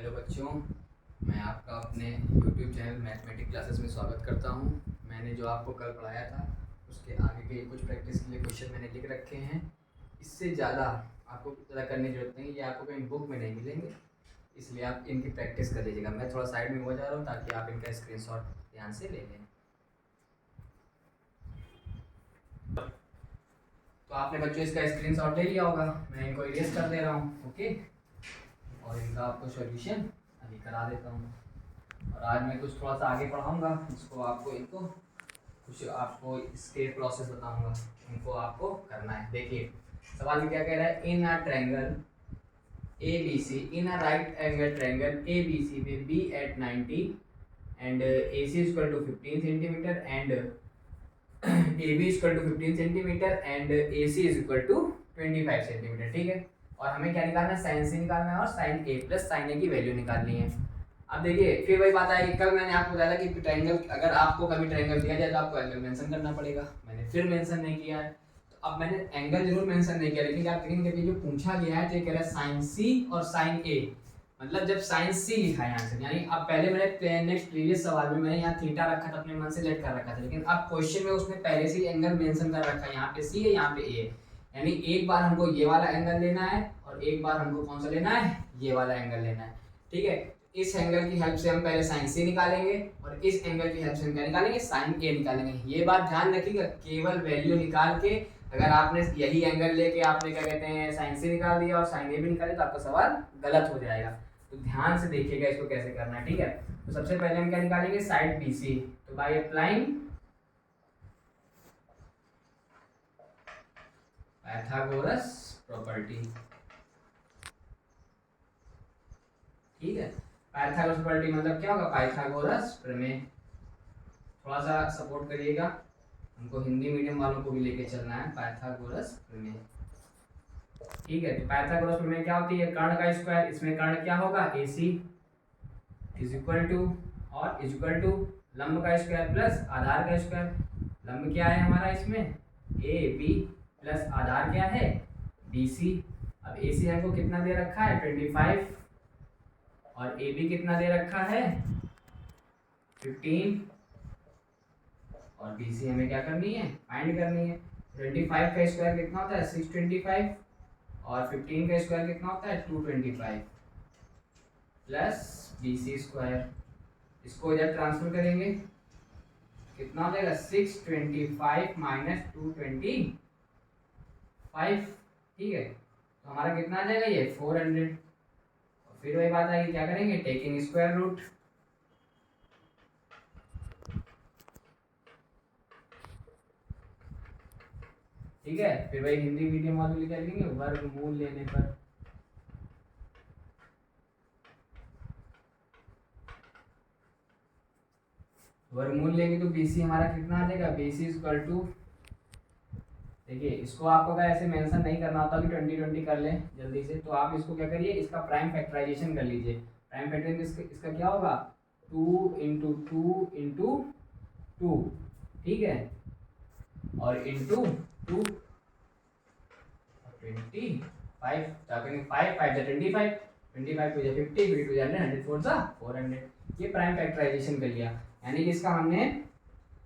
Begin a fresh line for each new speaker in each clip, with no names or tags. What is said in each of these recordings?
Hello बच्चों, मैं आपका अपने YouTube चैनल मैथमेटिक्स क्लासेस में स्वागत करता हूं। मैंने जो आपको कल पढ़ाया था उसके आगे के कुछ प्रैक्टिस के लिए क्वेश्चन मैंने लिख रखे हैं। इससे ज़्यादा आपको ज़्यादा करने की जरूरत नहीं, ये आपको कहीं बुक में नहीं मिलेंगे, इसलिए आप इनकी प्रैक्टिस कर लीजिएगा। मैं थोड़ा साइड में हो जा रहा हूँ ताकि आप इनका स्क्रीनशॉट ध्यान से ले लें। तो आपने बच्चों इसका स्क्रीनशॉट ले लिया होगा, मैं इनको इरेज कर दे रहा हूँ। ओके, और इनका आपको सॉल्यूशन अभी करा देता हूँ। और आज मैं कुछ थोड़ा सा आगे पढ़ाऊँगा, इसको आपको इनको कुछ आपको इसके प्रोसेस बताऊँगा, इनको आपको करना है। देखिए सवाल में क्या कह रहा है, in a triangle ABC, in a right angle triangle ABC में B at 90 and AC is equal to 15 centimeter and AB is equal to 15 centimeter and AC is equal to 25 centimeter। ठीक है, और हमें क्या निकालना है, साइन सी निकालना है और साइन ए प्लस साइन ए की वैल्यू निकालनी है। अब देखिए फिर वही बात आएगी, कल मैंने आपको बताया कि ट्रायंगल, अगर आपको कभी ट्रायंगल दिया जाए तो आपको एंगल मेंशन करना पड़ेगा। मैंने फिर मेंशन नहीं किया है, तो अब मैंने एंगल जरूर मेंशन नहीं किया, लेकिन आप देखेंगे कि जो पूछा गया है तो ये कह रहा है साइन सी और साइन ए। मतलब जब साइन सी लिखा है आंसर, यानी अब पहले मैंने नेक्स्ट प्रीवियस सवाल में मैंने यहाँ थीटा रखा था, अपने मन से लेट कर रखा था, लेकिन अब क्वेश्चन में उसने पहले से ही एंगल मेंशन कर रखा है, यहाँ पे सी है यहाँ पे ए है। यानी एक बार हमको ये वाला एंगल लेना है और एक बार हमको कौन सा लेना है, ये वाला एंगल लेना है। ठीक है, इस एंगल की हेल्प से हम पहले साइन सी निकालेंगे और इस एंगल की हेल्प से हम क्या निकालेंगे, साइन ए निकालेंगे। ये बात ध्यान रखिएगा, केवल वैल्यू निकाल के अगर आपने यही एंगल लेके आपने क्या कहते हैं साइन सी निकाल दिया और साइन ए भी निकाले तो आपका सवाल गलत हो जाएगा। तो ध्यान से देखिएगा इसको कैसे करना है। ठीक है, तो सबसे पहले हम क्या निकालेंगे, साइड बीसी। तो बाय अप्लाइंग पाइथागोरस प्रॉपर्टी, ठीक है, पाइथागोरस प्रॉपर्टी मतलब क्या होगा, पाइथागोरस प्रमेय। थोड़ा सा सपोर्ट करिएगा, हमको हिंदी मीडियम वालों को भी लेके चलना है। पाइथागोरस प्रमेय, ठीक है। तो पाइथागोरस प्रमेय क्या होती है, कर्ण का स्क्वायर, इसमें कर्ण क्या होगा, AC इज इक्वल टू, और इज इक्वल टू लंब का स्क्वायर प्लस आधार का स्क्वायर। लंब क्या है हमारा इसमें, AB प्लस आधार क्या है, BC। अब AC हमको कितना दे रखा है, 25, और AB कितना दे रखा है, 15, और BC हमें क्या करनी है, फाइंड करनी है। 25 का स्क्वायर कितना होता है, 625, और 15 का स्क्वायर कितना होता है, 225 प्लस BC स्क्वायर। इसको इधर ट्रांसफर करेंगे, कितना हो जाएगा, 625 माइनस 225। ठीक है, तो हमारा कितना आ जाएगा, ये 400। और फिर वही बात आएगी, क्या करेंगे, टेकिंग स्क्वायर रूट। ठीक है, फिर वही हिंदी मीडियम वाले क्या लिखेंगे, वर्गमूल लेने पर। वर्गमूल लेंगे तो BC हमारा कितना आ जाएगा, BC इक्वल टू, देखिए इसको आपको अगर ऐसे मेंशन नहीं करना होता कि 20 कर लें जल्दी से, तो आप इसको क्या करिए, इसका प्राइम फैक्टराइजेशन कर लीजिए। प्राइम फैक्टराइजेशन इसका क्या होगा, 2 इंटू 2 इंटू 2, ठीक है, और इंटू 2 25, 5 5 5 25, 25 टू 50, 50 टू 100, 100 4 400। ये प्राइम फैक्टराइजेशन कर लिया, यानी कि इसका हमने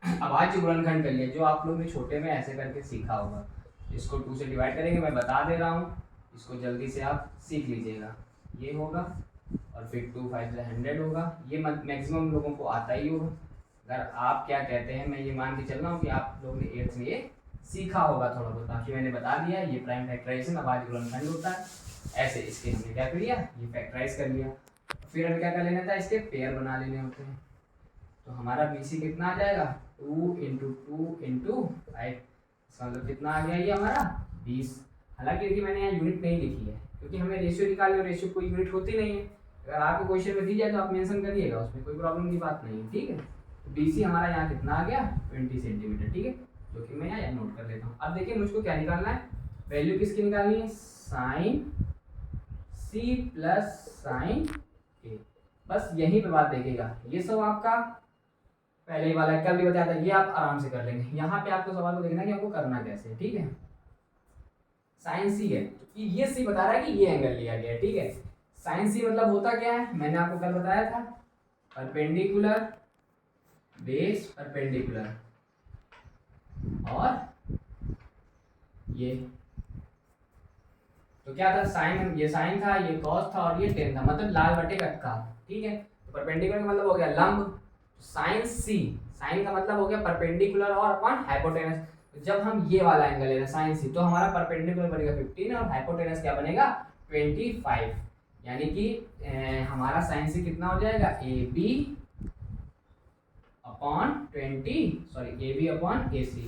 अभाज्य गुणनखंड कर लिया, जो आप लोग ने छोटे में ऐसे करके सीखा होगा। इसको 2 से डिवाइड करेंगे, मैं बता दे रहा हूँ, इसको जल्दी से आप सीख लीजिएगा। ये होगा और फिर 2 5 से 100 होगा, ये मैक्सिमम लोगों को आता ही होगा। अगर आप क्या कहते हैं, मैं ये मान के चल रहा हूँ कि आप लोग ने 8th में ये सीखा होगा थोड़ा बहुत, बाकी मैंने बता दिया। ये प्राइम फैक्टराइजेशन अभाज्य गुणनखंड होता है। ऐसे इसके हमने क्या कर लिया, ये फैक्टराइज कर लिया। फिर हमें क्या कर लेना था, इसके पेयर बना लेने होते हैं। तो हमारा BC कितना आ जाएगा, 2 इंटू 2 इंटू 5, इसका मतलब कितना आ गया, ये हमारा 20। हालांकि देखिए मैंने यहाँ यूनिट नहीं लिखी है, क्योंकि हमें रेशियो निकालने, और रेशियो कोई यूनिट होती नहीं है। अगर आपको क्वेश्चन में दी जाए तो आप मेंशन करिएगा, उसमें कोई प्रॉब्लम की बात नहीं है। ठीक है, तो BC हमारा यहाँ कितना आ गया, 20 सेंटीमीटर। ठीक है, जो कि मैं यहाँ नोट कर लेता हूँ। अब देखिए मुझको क्या निकालना है, वैल्यू किसकी निकालनी है, sine C plus sine A। बस यहीं पे बात देखिएगा, ये सब आपका पहले ही वाला कल भी बताया था, ये आप आराम से कर लेंगे। यहाँ पे आपको सवाल को देखना है कि आपको करना कैसे है। ठीक है, साइन सी है, तो ये सी बता रहा है कि ये एंगल लिया गया है। ठीक है, साइन सी मतलब होता क्या है, मैंने आपको कल बताया था, परपेंडिकुलर बेस परपेंडिकुलर, और ये तो क्या था, साइन, ये साइन था, ये कॉस था और ये टेन था, मतलब लाल बटे कक्का। ठीक है, तो परपेंडिकुलर का मतलब हो गया लंब, साइन सी, साइन का मतलब हो गया परपेंडिकुलर और अपॉन हाइपोटेनस। तो जब हम ये वाला एंगल ले रहे हैं साइन सी, तो हमारा परपेंडिकुलर बनेगा 15 और हाइपोटेनस क्या बनेगा 25, यानी कि हमारा साइन सी कितना हो जाएगा A B upon 20, sorry A B upon A C.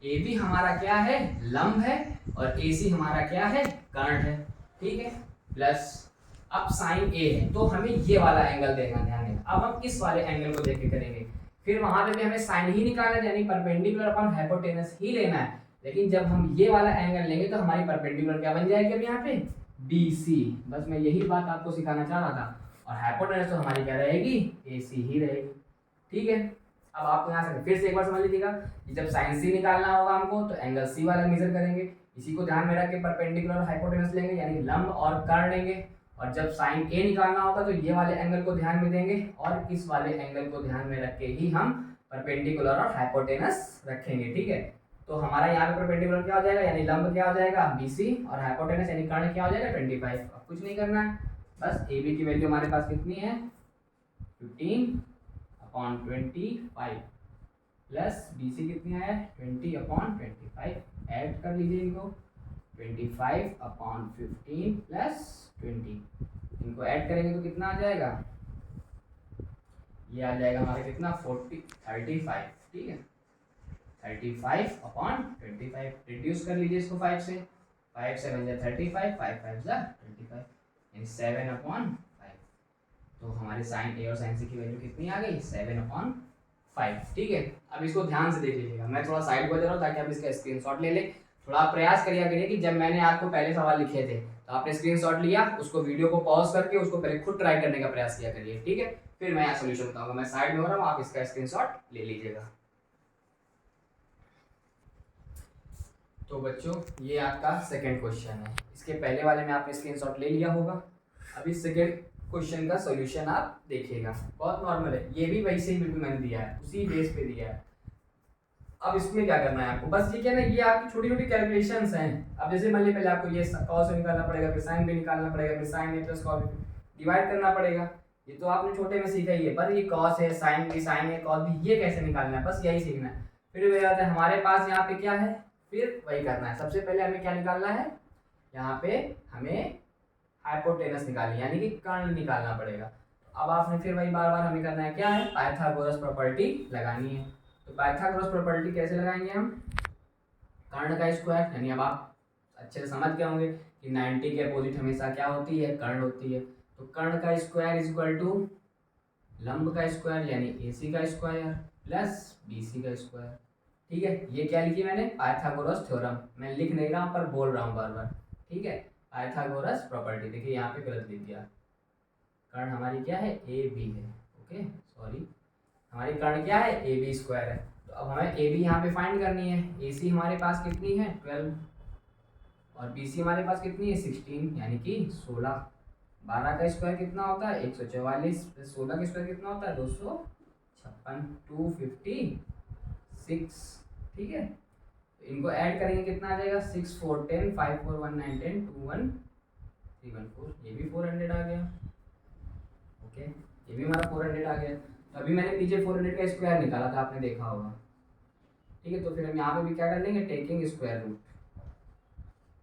A B हमारा क्या है, लंब है, और ए सी हमारा क्या है, कर्ण है। ठीक है, प्लस अब साइन ए है तो हमें ये वाला एंगल देना, ध्यान देना। अब हम इस वाले एंगल को देख के करेंगे, फिर वहां पे भी हमें साइन ही निकालना है, यानी परपेंडिकुलर अपॉन हाइपोटेनस ही लेना है। लेकिन जब हम ये वाला एंगल लेंगे तो हमारी परपेंडिकुलर क्या बन जाएगी अब यहाँ पे, बी सी। बस मैं यही बात आपको सिखाना चाह रहा था। और हाइपोटेनस तो हमारी क्या रहेगी, ए सी ही रहेगी। ठीक है, अब आपको यहाँ से फिर से एक बार समझ लीजिएगा कि जब साइन सी निकालना होगा हमको तो एंगल सी वाला मेजर करेंगे, इसी को ध्यान में रख के परपेंडिकुलर और हाइपोटेनस लेंगे, यानी लंब और कर्ण लेंगे। और जब साइन ए निकालना होगा तो ये वाले एंगल को ध्यान में देंगे, और इस वाले एंगल को ध्यान में रख के ही हम परपेंडिकुलर और हाइपोटेनस रखेंगे। ठीक है, तो हमारा यहाँ पे परपेंडिकुलर क्या हो जाएगा, यानी लंब क्या हो जाएगा BC, और हाइपोटेनस यानी कर्ण क्या हो जाएगा 25। अब कुछ नहीं करना है, बस ए बी की वैल्यू हमारे पास कितनी है 15/25 प्लस BC कितनी है 20/25, ऐड कर लीजिए इनको, 25/15 प्लस 20, इनको ऐड करेंगे तो कितना आ जाएगा, ये आ जाएगा हमारा कितना 35। ठीक है, 35/25, रिड्यूस कर लीजिए इसको 5 से, 5 से बन जाए 35, 5 5 जा 25, यानी 7/5। तो हमारे साइन ए और साइन सी की वैल्यू कितनी आ गई 7/5। ठीक है, अब इसको ध्यान से देख लीजिएगा, मैं थोड़ा साइड को दे रहा हूँ ताकि आप इसका स्क्रीनशॉट ले लें। थोड़ा प्रयास करिए कि जब मैंने आपको पहले सवाल लिखे थे तो आपने स्क्रीनशॉट लिया, उसको वीडियो को पॉज करके उसको पहले खुद ट्राई करने का प्रयास किया करिए। ठीक है, फिर मैं यहाँ सोल्यूशन बताऊंगा, मैं साइड में हो रहा हूँ, आप इसका स्क्रीनशॉट ले लीजिएगा। तो बच्चों ये आपका सेकंड क्वेश्चन है, इसके पहले वाले में आपने स्क्रीनशॉट ले लिया होगा। अभी सेकंड क्वेश्चन का सॉल्यूशन आप देखिएगा, बहुत नॉर्मल है, ये भी वैसे ही बिल्कुल मैंने दिया है, उसी बेस पे दिया है। अब इसमें क्या करना है आपको, बस ये क्या ना, ये आपकी छोटी छोटी कैलकुलेशंस हैं। अब जैसे मान लीजिए पहले आपको ये cos निकालना पड़ेगा, फिर sin भी निकालना पड़ेगा, फिर sin a plus cos divide करना पड़ेगा। ये तो आपने छोटे में सीखा ही है, पर ये cos है, sin भी, sin है, cos भी, ये कैसे निकालना है, बस यही सीखना है। फिर वही आता है हमारे पास यहाँ पे क्या है, फिर वही करना है। सबसे पहले हमें क्या निकालना है, यहाँ पे हमें हाइपोटेनस निकालनी, यानी कि कर्ण निकालना पड़ेगा। अब आपने फिर वही बार बार हमें करना है, क्या है, पाइथागोरस प्रॉपर्टी लगानी है। तो पाइथागोरस प्रॉपर्टी कैसे लगाएंगे हम, कर्ण का स्क्वायर, यानी अब आप अच्छे से समझ गए होंगे कि 90 के अपोजिट हमेशा क्या होती है, कर्ण होती है। तो कर्ण का स्क्वायर इज इक्वल टू लंब का स्क्वायर, यानी AC का स्क्वायर प्लस BC का स्क्वायर। ठीक है, ये क्या लिखी मैंने, पाइथागोरस थ्योरम, मैं लिख नहीं रहा हूँ पर बोल रहा हूँ बार बार। ठीक है, पाइथागोरस प्रॉपर्टी, देखिए यहाँ पे गलत लिख दिया, कर्ण हमारी क्या है AB है, ओके सॉरी, हमारी कर्ण क्या है AB स्क्वायर है। तो अब हमें AB यहाँ पे फाइंड करनी है, AC हमारे पास कितनी है 12, और BC हमारे पास कितनी है 16, यानी कि 16। 12 का स्क्वायर कितना होता है 144, 16 का स्क्वायर कितना होता है 256, 256। ठीक है, तो इनको ऐड करेंगे कितना आ जाएगा 6 4 10 5 4 1 9 10 2 1 3 1 4, ये भी 400 आ गया। ओके, ये भी हमारा 400 आ गया। तो अभी मैंने पीछे 400 का स्क्वायर निकाला था, आपने देखा होगा। ठीक है, तो फिर हम यहाँ पे भी क्या कर लेंगे, टेकिंग स्क्वायर रूट,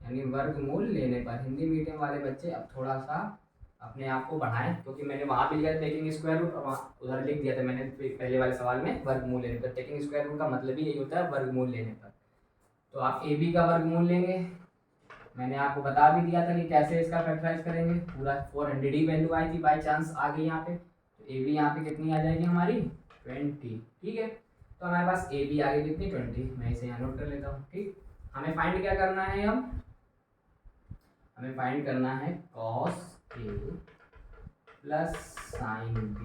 यानी वर्गमूल लेने पर। हिंदी मीडियम वाले बच्चे अब थोड़ा सा अपने आप को बढ़ाएं, क्योंकि मैंने वहाँ भी लिखा था टेकिंग स्क्वायर रूट, और वहाँ उधर लिख दिया था मैंने पहले वाले सवाल में वर्गमूल लेने पर। टेकिंग स्क्वायर रूट का मतलब ही यही होता है, वर्गमूल लेने पर। तो आप AB का वर्गमूल लेंगे, मैंने आपको बता भी दिया था कि कैसे इसका फैक्टराइज करेंगे। पूरा 400 ही वैल्यू आई थी, बाई चांस आ गई यहाँ पे। तो AB यहाँ पे कितनी आ जाएगी हमारी 20। ठीक है, तो हमारे पास AB आ गई कितनी 20, मैं इसे यहाँ नोट कर लेता हूँ। ठीक, हमें फाइंड क्या करना है, अब हमें फाइंड करना है cos A plus sin B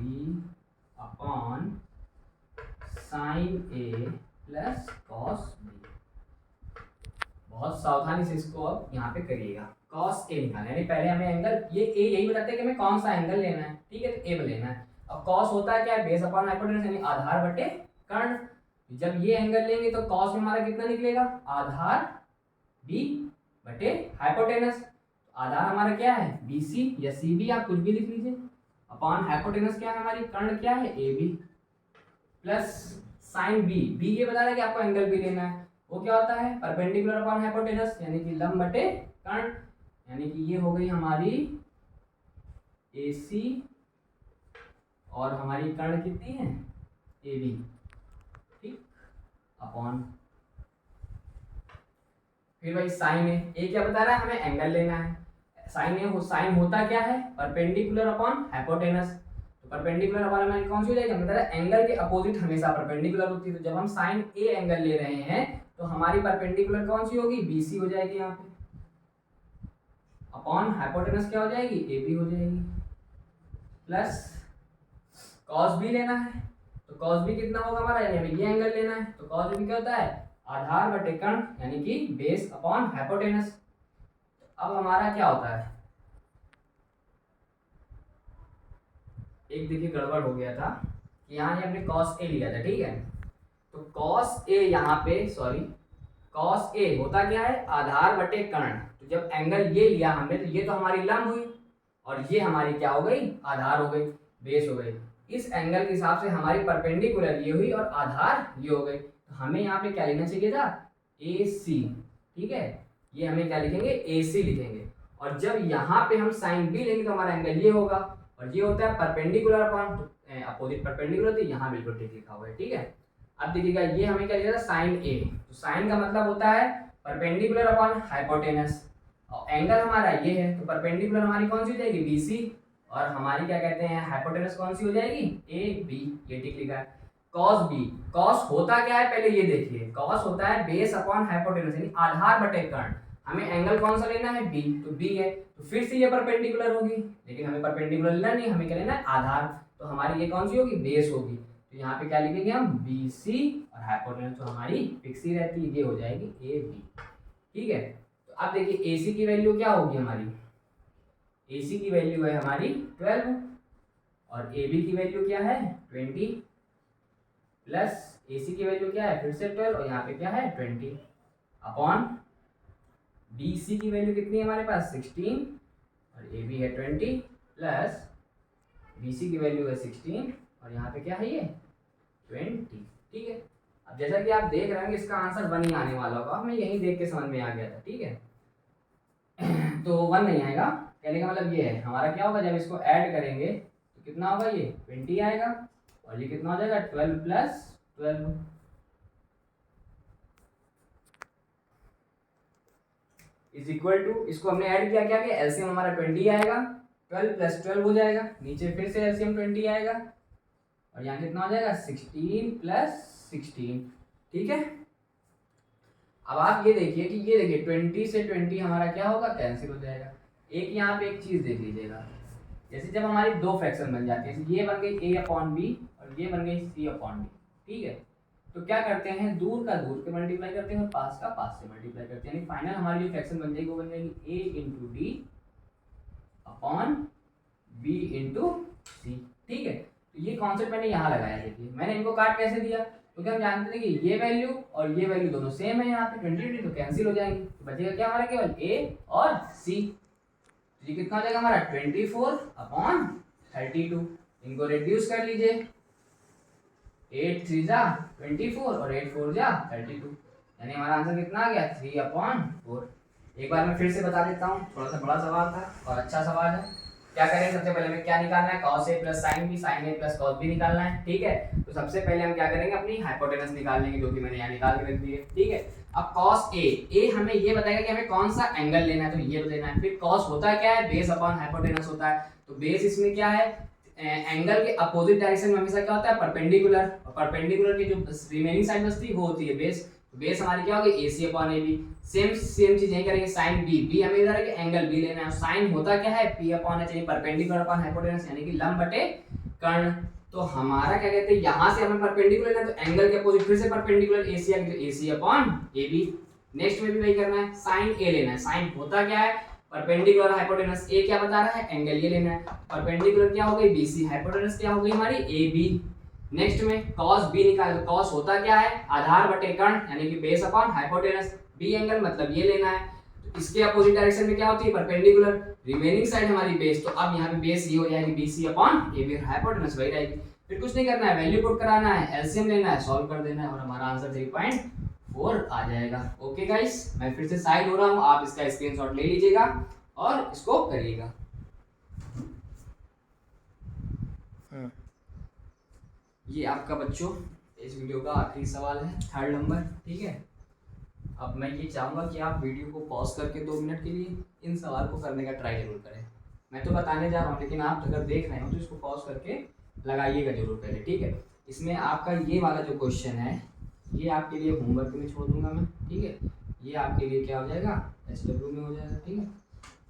upon sin A plus cos B। बहुत सावधानी से इसको अब यहाँ पे करिएगा। कॉस ए निकालना है, यानी पहले हमें एंगल ये ए यही बताते हैं कि हमें कौन सा एंगल लेना है, ठीक है, तो ए लेना है। अब कॉस होता है क्या है, बेस अपॉन हाइपोटेनस यानी आधार बटे कर्ण। जब ये एंगल लेंगे तो कॉस में हमारा कितना निकलेगा, आधार बी बटे हाइपोटेनस। आधार हमारा क्या है BC या CB, आप कुछ भी लिख लीजिए, अपॉन हाइपोटेनस क्या है हमारी, कर्ण क्या है AB, plus sine B, B ये बता रहा है कि आपको एंगल भी लेना है, वो क्या होता है परपेंडिकुलर अपॉन हाइपोटेनस यानी कि लंब बटे कर्ण, यानी कि ये हो गई हमारी AC और हमारी कर्ण कितनी है AB, ठीक, अपॉन फिर भाई साइन ए क्या बता रहा है, हमें एंगल लेना है। साइन होता क्या है परपेंडिकुलर अपॉन हाइपोटेनस, तो परपेंडिकुलर अपॉन हमारी कौन सी हो जाएगी, हम बता रहे हैं एंगल के अपोजिट हमेशा परपेंडिकुलर होती है, तो जब हम साइन ए एंगल ले रहे हैं तो हमारी परपेंडिकुलर कौन सी होगी, BC हो जाएगी यहाँ पे, अपॉन हाइपोटेनस क्या हो जाएगी, AB हो जाएगी, प्लस कॉस बी लेना है, तो कॉस बी कितना होगा हमारा, यानी हमें ये एंगल लेना है, तो कॉस बी क्या होता है आधार बटे कर्ण यानी कि बेस अपॉन हाइपोटेनस। अब हमारा क्या होता है, एक देखिए गड़बड़ हो गया था, यहाँ ये हमने cos A लिया था, ठीक है, तो cos A यहाँ पे सॉरी cos A होता क्या है आधार बटे कर्ण, तो जब एंगल ये लिया हमने तो ये तो हमारी लंब हुई और ये हमारी क्या हो गई आधार हो गई, बेस हो गई। इस एंगल के हिसाब से हमारी परपेंडिकुलर ये हुई और आधार ये हो गई, तो हमें यहाँ पे क्या लिखना चाहिए था AC, ठीक है, ये हमें क्या लिखेंगे AC लिखेंगे, और जब यहाँ पे हम साइन बी लेंगे तो हमारा एंगल ये होगा और ये होता है परपेंडिकुलर अपॉन, तो अपोजिट परपेंडिकुलर होती है, यहाँ बिल्कुल ठीक लिखा हुआ है, ठीक है। अब देखिएगा ये हमें क्या लिखा था साइन ए, तो साइन का मतलब होता है परपेंडिकुलर अपॉन हाइपोटेनस, और एंगल हमारा ये है तो परपेंडिकुलर हमारी कौन सी हो जाएगी BC, और हमारी क्या कहते हैं हाइपोटेनस कौन सी हो जाएगी AB, ये ठीक लिखा है। कॉस बी, कॉस होता क्या है पहले ये देखिए, कॉस होता है बेस अपॉन हाइपोटेनस यानी आधार बटे कर्ण, हमें एंगल कौन सा लेना है B, तो B है, तो फिर से ये परपेंडिकुलर होगी, लेकिन हमें परपेंडिकुलर लेना नहीं, हमें क्या लेना है आधार, तो हमारी ये कौन सी होगी बेस होगी, तो यहाँ पे क्या लिखेंगे हम BC और हाइपोटेनस तो हमारी फिक्स ही रहती है, ये हो जाएगी AB, ठीक है। तो अब देखिए AC की वैल्यू क्या होगी हमारी, AC की वैल्यू है हमारी 12 और AB की वैल्यू क्या है 20, प्लस AC की वैल्यू क्या है फिर से 12 और यहाँ पे क्या है 20, अपॉन BC की वैल्यू कितनी है हमारे पास 16 और AB है 20, प्लस BC की वैल्यू है 16 और यहाँ पे क्या है ये 20, ठीक है। अब जैसा कि आप देख रहे हैं इसका आंसर 1 ही आने वाला होगा, हमें यही देख के समझ में आ गया था, ठीक है। तो 1 नहीं आएगा, कहने का मतलब ये है हमारा क्या होगा जब इसको ऐड करेंगे तो कितना होगा ये 20 आएगा और ये कितना हो जाएगा 12 प्लस 12, इज इक्वल टू, इसको हमने ऐड किया क्या कि एलसीएम हमारा 20 आएगा, 12 प्लस 12 हो जाएगा, नीचे फिर से एलसीएम 20 आएगा और यहाँ कितना हो जाएगा 16 प्लस 16, ठीक है। अब आप ये देखिए कि ये देखिए 20 से 20 हमारा क्या होगा कैंसिल हो जाएगा। एक यहाँ पे एक चीज देख लीजिएगा, जैसे जब हमारी दो फ्रैक्शन बन जाती है, ये बन गई a अपॉन बी और ये बन गई c अपॉन डी, ठीक है, तो क्या करते हैं दूर का दूर के मल्टीप्लाई करते हैं और पास का पास से मल्टीप्लाई करते हैं, यानी फाइनल हमारी जो फ्रैक्शन बन जाएगी वो बन जाएगी a into D upon b into C, ठीक है। तो ये कॉन्सेप्ट मैंने यहाँ लगाया, देखिए मैंने इनको काट कैसे दिया, क्योंकि हम जानते थे कि ये वैल्यू और ये वैल्यू दोनों सेम है, यहाँ पे 20 तो कैंसिल हो जाएंगे, तो बचेगा क्या हमारा केवल a और c, ये कितना हो जाएगा हमारा 24 अपॉन 32, इनको रिड्यूस कर लीजिए, 8 3 जा 24 और 8 4 जा 32, यानी हमारा आंसर कितना आ गया 3 अपॉन 4। एक बार मैं फिर से बता देता हूँ, थोड़ा सा बड़ा सवाल था और अच्छा सवाल है। क्या करें, सबसे पहले हमें क्या निकालना है cos a plus sine B, sine A plus cos b निकालना है, ठीक है। तो सबसे पहले हम क्या करेंगे अपनी हाइपोटेनस निकाल लेंगे, जो कि मैंने यहाँ निकाल के रख दी है, ठीक है। अब cos a हमें ये बताएगा कि हमें कौन सा एंगल लेना है, तो ये लेना है। फिर cos होता क्या है बेस अपॉन हाइपोटेनस होता है, तो बेस इसमें क्या है एंगल के अपोजिट डायरेक्शन में हमेशा क्या होता है परपेंडिकुलर, और परपेंडिकुलर की जो रिमेनिंग साइड बचती है वो होती है बेस, तो बेस हमारी क्या होगी AC अपॉन AB। सेम चीज यही करेंगे साइन B हमें इधर है कि एंगल B लेना है, साइन होता क्या है P अपॉन H यानी परपेंडिकुलर अपॉन हाइपोटेनस यानी कि लंब बटे कर्ण। तो हमारा क्या कहते हैं यहाँ से हमें परपेंडिकुलर लेना है, तो एंगल के अपोजिट फिर से perpendicular AC upon AB। Next में भी वही करना है, साइन A लेना है, साइन होता क्या है परपेंडिकुलर हाइपोटेनस ए क्या बता रहा है, एंगल ये लेना है। परपेंडिकुलर क्या हो गई, बीसी, हाइपोटेनस क्या हो गई हमारी, ए बी। नेक्स्ट में कॉस बी निकाल, कॉस होता क्या है, आधार बटे कर्ण यानी कि base upon hypotenuse, B angle मतलब ये लेना है। तो इसके अपोजिट डायरेक्शन में क्या होती है, परपेंडिकुलर, रिमेनिंग साइड हमारी बेस, तो अब यहाँ पे बेस ये हो जाएगी BC upon A B, hypotenuse वही रहेगी। फिर कुछ नहीं करना है, वैल्यू पुट कराना है, एलसीएम लेना है, सॉल्व कर देना है और हमारा आंसर 3.4 आ जाएगा। ओके गाइस, मैं फिर से साइड हो रहा हूँ, आप इसका स्क्रीनशॉट ले लीजिएगा और इसको करिएगा। ये आपका बच्चों इस वीडियो का आखिरी सवाल है, 3rd नंबर, ठीक है। अब मैं ये चाहूँगा कि आप वीडियो को पॉज करके 2 मिनट के लिए इन सवाल को करने का ट्राई जरूर करें। मैं तो बताने जा रहा हूँ, लेकिन आप अगर देख रहे हो तो इसको पॉज करके लगाइएगा जरूर पहले, ठीक है। इसमें आपका ये वाला जो क्वेश्चन है ये आपके लिए होमवर्क में छोड़ दूंगा मैं, ठीक है। ये आपके लिए क्या हो जाएगा, SW में हो जाएगा, ठीक है।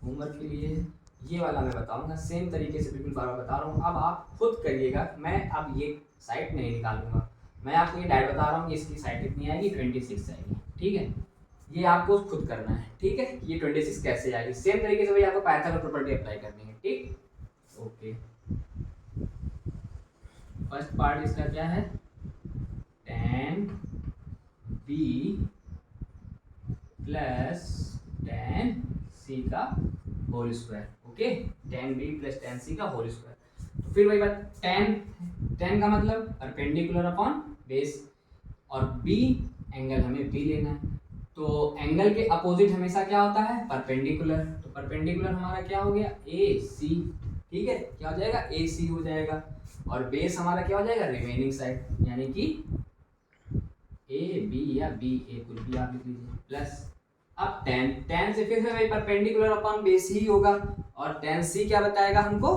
होमवर्क के लिए ये वाला मैं बताऊंगा, सेम तरीके से बिल्कुल बार बार बता रहा हूँ, अब आप खुद करिएगा। मैं अब ये साइट नहीं निकालूंगा, मैं आपको ये डायरेक्ट बता रहा हूँ कि इसकी साइट कितनी आएगी, 26 आएगी, ठीक है। ये आपको खुद करना है, ठीक है। ये 26 कैसे आएगी, सेम तरीके से भाई आपको पाइथागोरस प्रॉपर्टी अप्लाई करनी है, ठीक। ओके, फर्स्ट पार्ट इसका क्या है, tan b plus tan c का whole square, okay, tan b plus tan c का होल स्क्वायर। तो फिर वही बात, tan का मतलब परपेंडिकुलर अपॉन बेस, और b एंगल हमें b लेना है। तो एंगल के अपोजिट हमेशा क्या होता है, परपेंडिकुलर। तो परपेंडिकुलर हमारा क्या हो गया, AC, ठीक है, क्या हो जाएगा, AC हो जाएगा। और बेस हमारा क्या हो जाएगा, रिमेनिंग साइड, यानी कि AB या BA, कुछ भी आप लिख लीजिए, प्लस अब tan से फिर से परपेंडिकुलर अपॉन बेस ही होगा। और tan C क्या बताएगा हमको,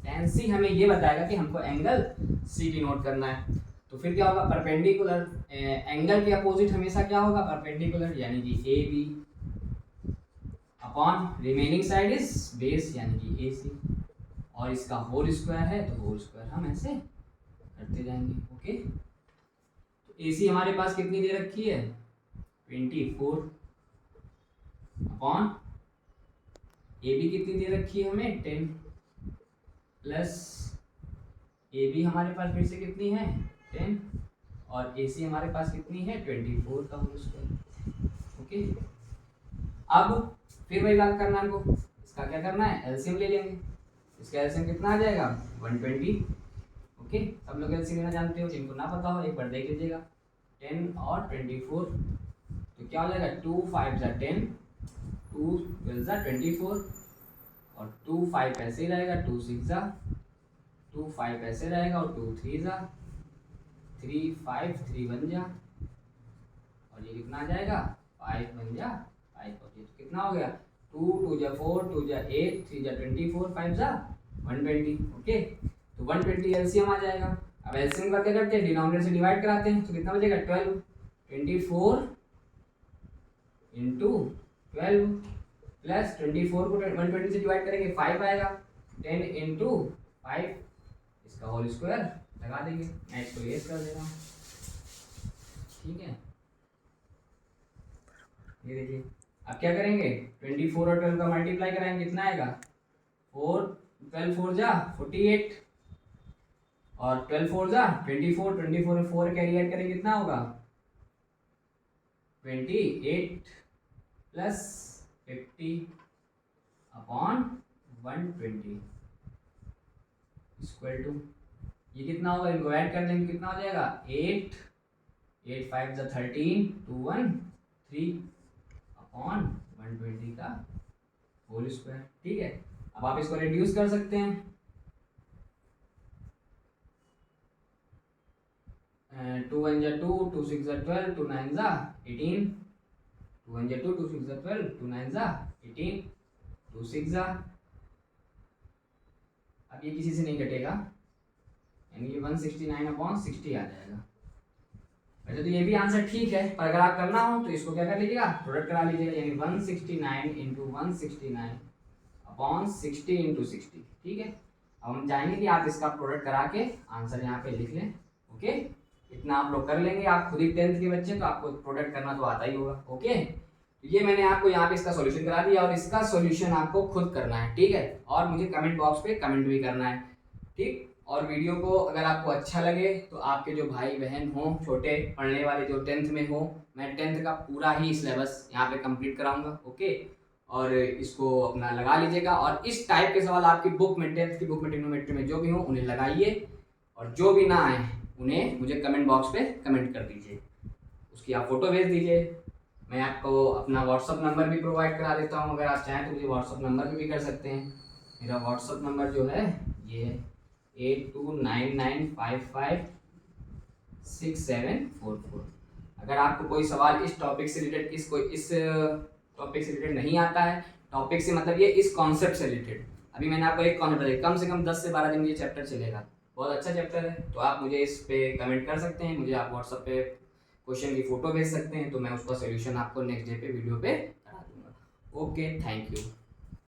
tan C हमें ये बताएगा कि हमको एंगल C डिनोट करना है। तो फिर क्या होगा, परपेंडिकुलर, एंगल के अपोजिट हमेशा क्या होगा, परपेंडिकुलर, यानी कि AB upon remaining side is base यानी कि AC, और इसका होल स्क्वायर है तो होल स्क्वायर हम ऐसे करते जाएंगे, ओके। तो AC हमारे पास कितनी दे रखी है, 24 अपॉन AB कितनी दे रखी है हमें, 10, प्लस AB हमारे पास फिर से कितनी है, 10, और AC हमारे पास कितनी है, 24 का होल स्क्वायर, ओके। अब फिर वही बात करना है हमको, इसका क्या करना है, एलसीएम ले लेंगे। इसका एलसीएम कितना आ जाएगा, 120, ओके। सब लोग एलसीएम लेना जानते हो, जिनको ना पता हो एक बार देख लीजिएगा, 10 और 24, तो क्या हो जाएगा, 2 5 जा 10, 2 12 जा 24, और 2 5 ऐसे ही रहेगा, 2 6 जा 2 5 ऐसे रहेगा, और 2 3 जा 3 5 3 बन जा, और ये कितना आ जाएगा, 5 बन जा 5, और ये तो कितना हो गया, 2 2 जा 4 2 जा 8 3 जा 24 5 जा 120, ओके। तो 120 एलसीएम आ जाएगा। अब एलसीएम का क्या करते हैं, डिनोमिनेटर से डिवाइड कराते हैं, तो कितना बचेगा, 12, 24 इंटू 12 प्लस 24 को 120 से डिवाइड करेंगे 5 आएगा, 10 इंटू 5 इसका होल स्क्वायर लगा देंगे। मैं इसको इरेज कर दे रहा हूँ, ठीक है। ये देखिए, अब क्या करेंगे, 24 और 12 का मल्टीप्लाई कराएंगे, कितना आएगा, 4 12 4 जा 48, और 12 4 जा 24, 24 में 4 कैरी ऐड करेंगे, कितना होगा, 28 प्लस 50 अपॉन 120 इक्वल टू, ये कितना होगा, इनको ऐड कर देंगे, कितना हो जाएगा, 8 8 5 जा 13 2 1 3 अपॉन 120 का होल स्क्वायर, ठीक है। अब आप इसको रिड्यूस कर सकते हैं, 2 1 जा 2 2 6 जा 12 2 9 जा 18, 2 1 जा 2 2 6 जा 12 2 9 जा 18 2 6 जा, अब ये किसी से नहीं कटेगा, यानी कि 169 अपॉन 60 आ जाएगा। वैसे तो ये भी आंसर ठीक है, पर अगर आप करना हो तो इसको क्या कर लीजिएगा, प्रोडक्ट करा लीजिएगा, यानी 169 इंटू 169 अपॉन 60 इंटू 60, ठीक है। अब हम चाहेंगे कि आप इसका प्रोडक्ट करा के आंसर यहाँ पे लिख लें, ओके। इतना आप लोग कर लेंगे, आप खुद ही 10th के बच्चे, तो आपको प्रोडक्ट करना तो आता ही होगा, ओके। तो ये मैंने आपको यहाँ पे इसका सॉल्यूशन करा दिया और इसका सॉल्यूशन आपको खुद करना है, ठीक है। और मुझे कमेंट बॉक्स पे कमेंट भी करना है, ठीक। और वीडियो को अगर आपको अच्छा लगे तो आपके जो भाई बहन हो छोटे पढ़ने वाले जो 10th में हो, मैं 10th का पूरा ही सिलेबस यहाँ पे कंप्लीट कराऊंगा, ओके। और इसको अपना लगा लीजिएगा और इस टाइप के सवाल आपकी बुक में 10th की बुक में ट्रिग्नोमेट्री में जो भी हो उन्हें लगाइए और जो भी ना आए उन्हें मुझे कमेंट बॉक्स पे कमेंट कर दीजिए, उसकी आप फोटो भेज दीजिए। मैं आपको अपना व्हाट्सअप नंबर भी प्रोवाइड करा देता हूँ, अगर आप चाहें तो मुझे व्हाट्सअप नंबर पे भी कर सकते हैं। मेरा व्हाट्सअप नंबर जो है ये 8299556744। अगर आपको कोई सवाल इस टॉपिक से रिलेटेड इस टॉपिक से रिलेटेड नहीं आता है, टॉपिक से मतलब ये इस कॉन्सेप्ट से रिलेटेड, अभी मैंने आपको एक कॉन्सेप्ट बताया, कम से कम 10 से 12 दिन ये चैप्टर चलेगा, बहुत अच्छा चैप्टर है। तो आप मुझे इस पे कमेंट कर सकते हैं, मुझे आप व्हाट्सएप पे क्वेश्चन की फोटो भेज सकते हैं, तो मैं उसका सोल्यूशन आपको नेक्स्ट डे पे वीडियो पे करा दूंगा। Okay, thank you.